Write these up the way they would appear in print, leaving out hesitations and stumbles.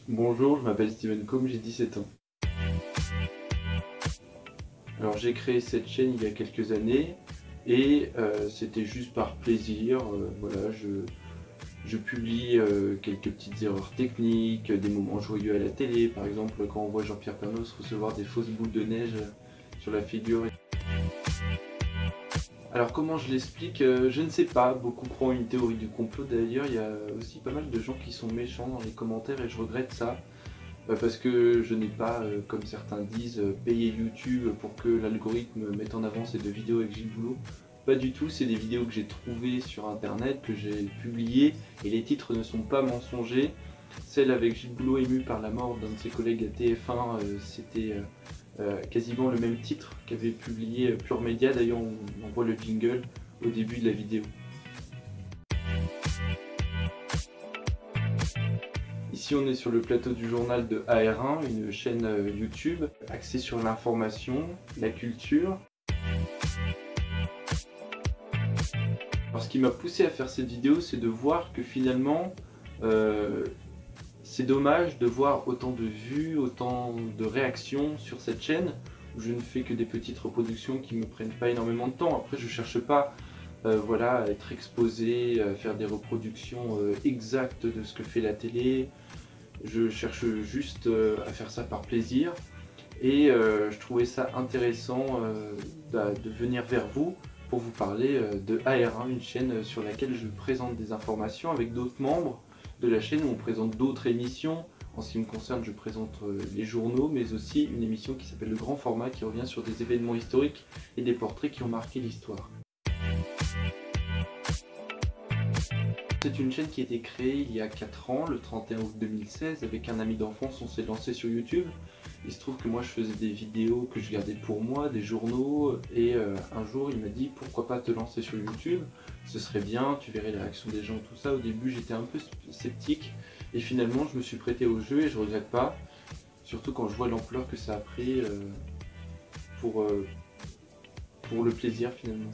Bonjour, je m'appelle Steven Combe, j'ai 17 ans. Alors j'ai créé cette chaîne il y a quelques années et c'était juste par plaisir. Voilà, je publie quelques petites erreurs techniques, des moments joyeux à la télé, par exemple quand on voit Jean-Pierre Pernaut recevoir des fausses boules de neige sur la figure. Alors comment je l'explique? Je ne sais pas, beaucoup croient en une théorie du complot. D'ailleurs, il y a aussi pas mal de gens qui sont méchants dans les commentaires et je regrette ça. Parce que je n'ai pas, comme certains disent, payé YouTube pour que l'algorithme mette en avant ces deux vidéos avec Gilles Boulot. Pas du tout, c'est des vidéos que j'ai trouvées sur internet, que j'ai publiées, et les titres ne sont pas mensongers. Celle avec Gilles Boulot ému par la mort d'un de ses collègues à TF1, c'était quasiment le même titre qu'avait publié Pure Média. D'ailleurs, on voit le jingle au début de la vidéo. Ici on est sur le plateau du journal de AR1, une chaîne YouTube axée sur l'information, la culture. Alors ce qui m'a poussé à faire cette vidéo, c'est de voir que finalement, c'est dommage de voir autant de vues, autant de réactions sur cette chaîne, où je ne fais que des petites reproductions qui ne me prennent pas énormément de temps. Après je ne cherche pas voilà, à être exposé, à faire des reproductions exactes de ce que fait la télé. Je cherche juste à faire ça par plaisir et je trouvais ça intéressant de venir vers vous pour vous parler de AR1, une chaîne sur laquelle je présente des informations avec d'autres membres de la chaîne où on présente d'autres émissions. En ce qui me concerne, je présente les journaux, mais aussi une émission qui s'appelle Le Grand Format qui revient sur des événements historiques et des portraits qui ont marqué l'histoire. C'est une chaîne qui a été créée il y a 4 ans, le 31 août 2016, avec un ami d'enfance. On s'est lancé sur YouTube. Il se trouve que moi je faisais des vidéos que je gardais pour moi, des journaux, et un jour il m'a dit pourquoi pas te lancer sur YouTube, ce serait bien, tu verrais les réactions des gens, tout ça. Au début j'étais un peu sceptique et finalement je me suis prêté au jeu et je regrette pas, surtout quand je vois l'ampleur que ça a pris pour, euh, pour le plaisir finalement.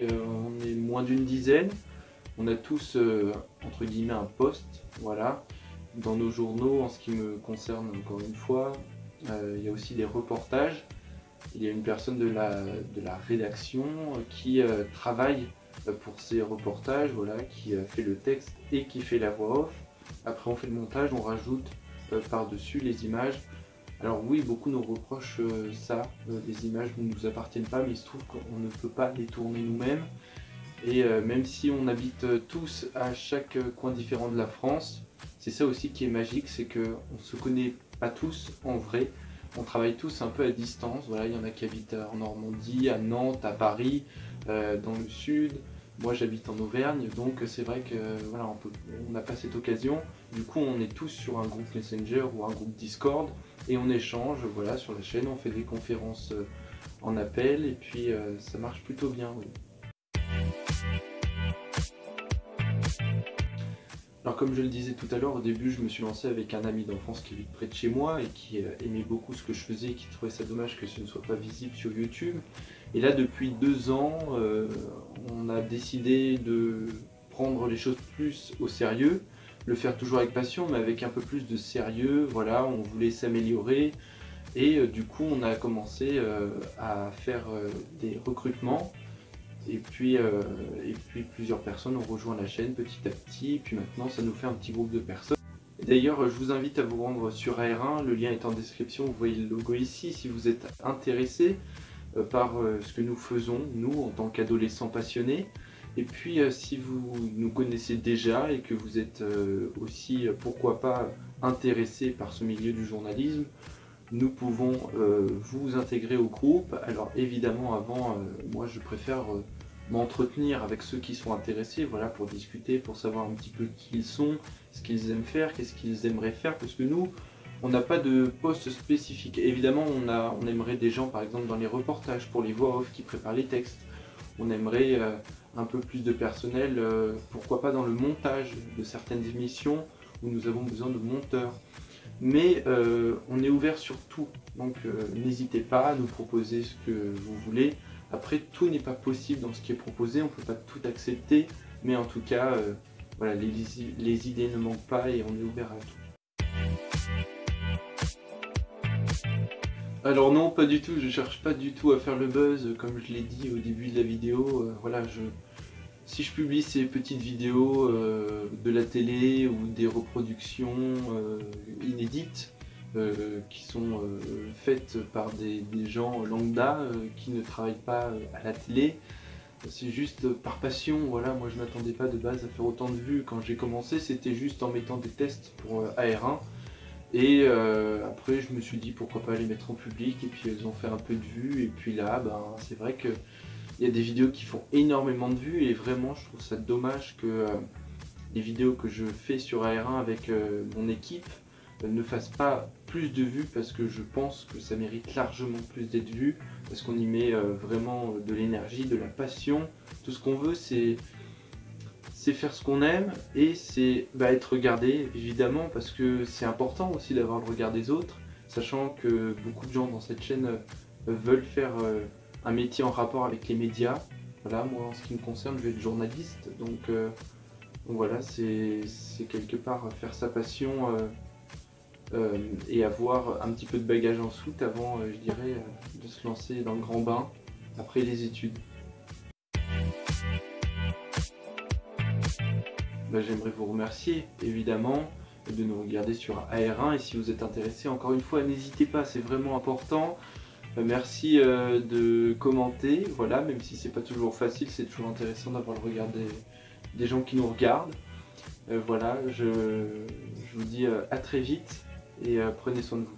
On est moins d'une dizaine, on a tous entre guillemets un poste, voilà. Dans nos journaux, en ce qui me concerne encore une fois, il y a aussi des reportages. Il y a une personne de la rédaction qui travaille pour ces reportages, voilà, qui fait le texte et qui fait la voix off. Après on fait le montage, on rajoute par-dessus les images. Alors oui, beaucoup nous reprochent ça, les images ne nous appartiennent pas, mais il se trouve qu'on ne peut pas les tourner nous-mêmes. Et même si on habite tous à chaque coin différent de la France, c'est ça aussi qui est magique, c'est qu'on ne se connaît pas tous en vrai. On travaille tous un peu à distance. Voilà, il y en a qui habitent en Normandie, à Nantes, à Paris, dans le sud. Moi j'habite en Auvergne, donc c'est vrai que voilà, on n'a pas cette occasion. Du coup on est tous sur un groupe Messenger ou un groupe Discord et on échange voilà, sur la chaîne, on fait des conférences en appel et puis ça marche plutôt bien. Oui. Alors comme je le disais tout à l'heure, au début je me suis lancé avec un ami d'enfance qui habite près de chez moi et qui aimait beaucoup ce que je faisais et qui trouvait ça dommage que ce ne soit pas visible sur YouTube. Et là depuis 2 ans, on a décidé de prendre les choses plus au sérieux, le faire toujours avec passion mais avec un peu plus de sérieux, voilà, on voulait s'améliorer et du coup on a commencé à faire des recrutements. Et puis plusieurs personnes ont rejoint la chaîne petit à petit, et puis maintenant ça nous fait un petit groupe de personnes. D'ailleurs je vous invite à vous rendre sur AR1, le lien est en description, vous voyez le logo ici, si vous êtes intéressé par ce que nous faisons, nous en tant qu'adolescents passionnés. Et puis si vous nous connaissez déjà et que vous êtes aussi, pourquoi pas, intéressé par ce milieu du journalisme, nous pouvons vous intégrer au groupe. Alors évidemment avant, moi je préfère m'entretenir avec ceux qui sont intéressés, voilà, pour discuter, pour savoir un petit peu qui ils sont, ce qu'ils aiment faire, qu'est-ce qu'ils aimeraient faire, parce que nous, on n'a pas de poste spécifique. Évidemment, on aimerait des gens, par exemple, dans les reportages, pour les voix off qui préparent les textes. On aimerait un peu plus de personnel, pourquoi pas dans le montage de certaines émissions où nous avons besoin de monteurs. Mais on est ouvert sur tout, donc n'hésitez pas à nous proposer ce que vous voulez. Après, tout n'est pas possible dans ce qui est proposé, on ne peut pas tout accepter, mais en tout cas, voilà, les idées ne manquent pas et on est ouvert à tout. Alors non, pas du tout, je cherche pas du tout à faire le buzz, comme je l'ai dit au début de la vidéo. Voilà, si je publie ces petites vidéos de la télé ou des reproductions inédites, qui sont faites par des gens lambda qui ne travaillent pas à la télé, c'est juste par passion. Voilà, moi je m'attendais pas de base à faire autant de vues. Quand j'ai commencé, c'était juste en mettant des tests pour AR1. Et après je me suis dit pourquoi pas les mettre en public, et puis elles ont fait un peu de vues, et puis là ben, c'est vrai que il y a des vidéos qui font énormément de vues, et vraiment je trouve ça dommage que les vidéos que je fais sur AR1 avec mon équipe ne fassent pas plus de vues, parce que je pense que ça mérite largement plus d'être vu, parce qu'on y met vraiment de l'énergie, de la passion. Tout ce qu'on veut, c'est faire ce qu'on aime, et c'est être regardé évidemment, parce que c'est important aussi d'avoir le regard des autres, sachant que beaucoup de gens dans cette chaîne veulent faire un métier en rapport avec les médias. Voilà, moi en ce qui me concerne, je vais être journaliste, donc voilà, c'est quelque part faire sa passion et avoir un petit peu de bagage ensuite avant, je dirais, de se lancer dans le grand bain après les études. J'aimerais vous remercier évidemment de nous regarder sur AR1, et si vous êtes intéressé, encore une fois, n'hésitez pas, c'est vraiment important. Merci de commenter, voilà, même si c'est pas toujours facile, c'est toujours intéressant d'avoir le regard des gens qui nous regardent. Voilà, je vous dis à très vite, et prenez soin de vous.